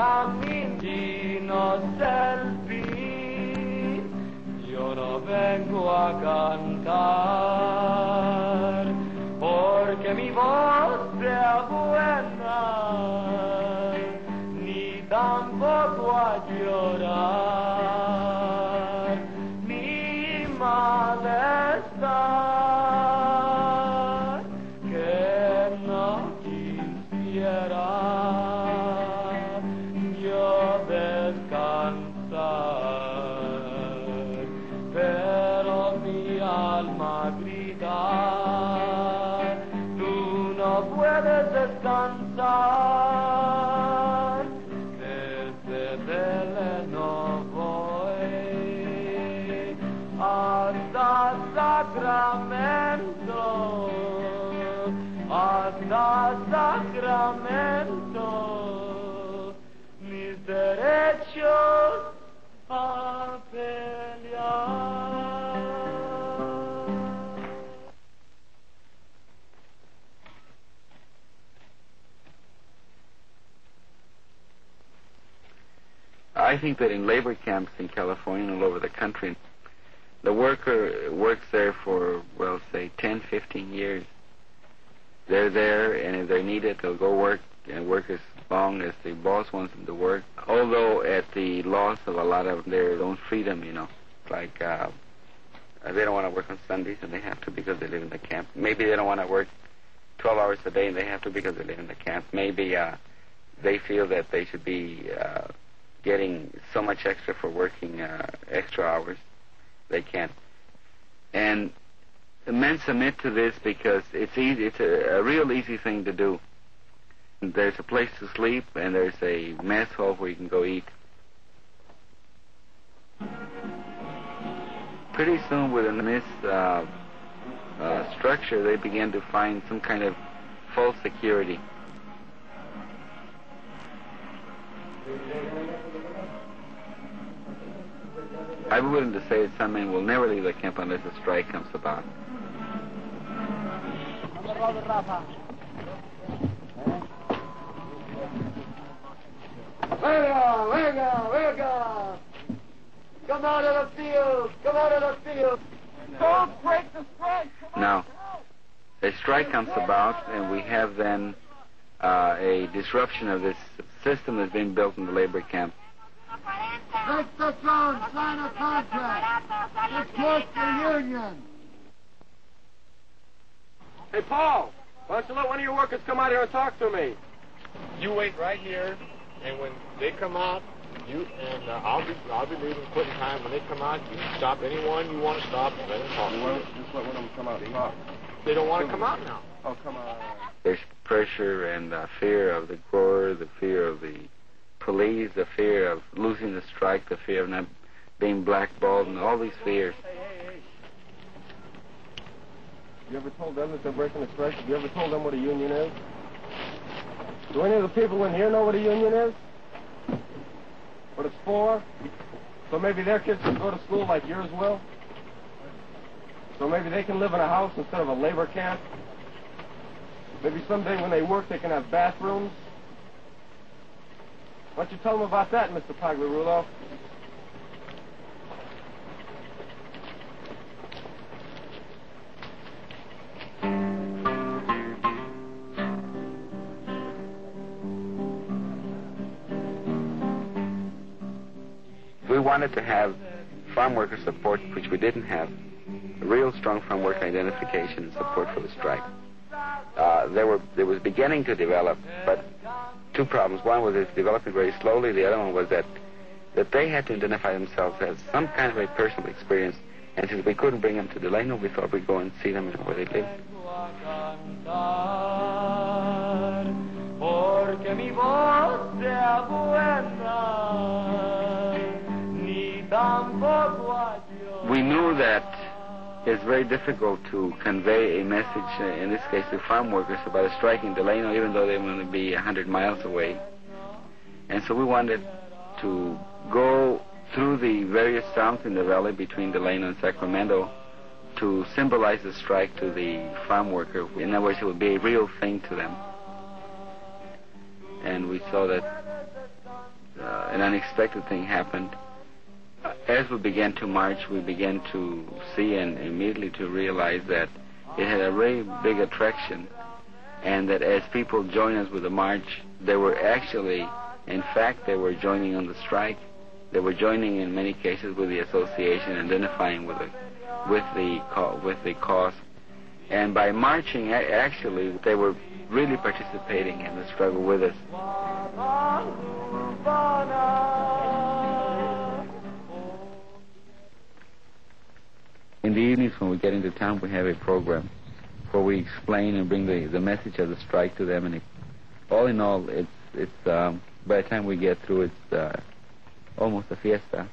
cammino selfie, yo no vengo a cantar, porque mi voz sea buena, ni tampoco a llorar, ni malestar, que no quisiera yo descansar, pero mi alma grita, tú no puedes descansar, desde Belén voy hasta Sacramento, hasta Sacramento, mis derechos a pelear. I think that in labor camps in California and all over the country, the worker works there for, well, say 10, 15 years. They're there, and if they're needed, they'll go work and work as long as the boss wants them to work, although at the loss of a lot of their own freedom, you know. Like, they don't want to work on Sundays, and they have to because they live in the camp. Maybe they don't want to work 12 hours a day, and they have to because they live in the camp. Maybe they feel that they should be getting so much extra for working extra hours. They can't. And the men submit to this because it's easy. It's a real easy thing to do. There's a place to sleep, and there's a mess hall where you can go eat. Pretty soon within this structure, they began to find some kind of false security. I'm willing to say that some men will never leave the camp unless a strike comes about. Huelga! Come out of the field! Come out of the field! Don't break the strike! Now, a strike comes about, and we have then a disruption of this system that's been built in the labor camp. Make the throne, sign a contract. Support the union. Hey, Paul, why don't you let one of your workers come out here and talk to me? You wait right here, and when they come out, I'll be leaving quitting time. When they come out, you can stop anyone you want to stop and let them talk. Just let one of them come out and talk. They don't want to come out now. Oh, come on. There's pressure and fear of the Corps, the fear of the police, the fear of losing the strike, the fear of not being blackballed, and all these fears. You ever told them that they're breaking the strike? Have you ever told them what a union is? Do any of the people in here know what a union is? What it's for? So maybe their kids can go to school like yours will? So maybe they can live in a house instead of a labor camp? Maybe someday when they work they can have bathrooms? Why don't you tell them about that, Mr. Pagliarulo? We wanted to have farm worker support, which we didn't have, a real strong farm worker identification and support for the strike. There was beginning to develop, but two problems. One was it's developing very slowly. The other one was that they had to identify themselves as some kind of a personal experience. And since we couldn't bring them to Delano, we thought we'd go and see them where they lived. We knew that it's very difficult to convey a message, in this case to farm workers, about a strike in Delano, even though they want to be 100 miles away. And so we wanted to go through the various towns in the valley between Delano and Sacramento to symbolize the strike to the farm worker. In other words, it would be a real thing to them. And we saw that an unexpected thing happened. As we began to march, we began to see and immediately to realize that it had a very big attraction, and that as people joined us with the march, they were actually, in fact, they were joining on the strike. They were joining in many cases with the association, identifying with the cause. And by marching, actually, they were really participating in the struggle with us. In the evenings when we get into town, we have a program where we explain and bring the message of the strike to them. And all in all, it's by the time we get through, it's almost a fiesta.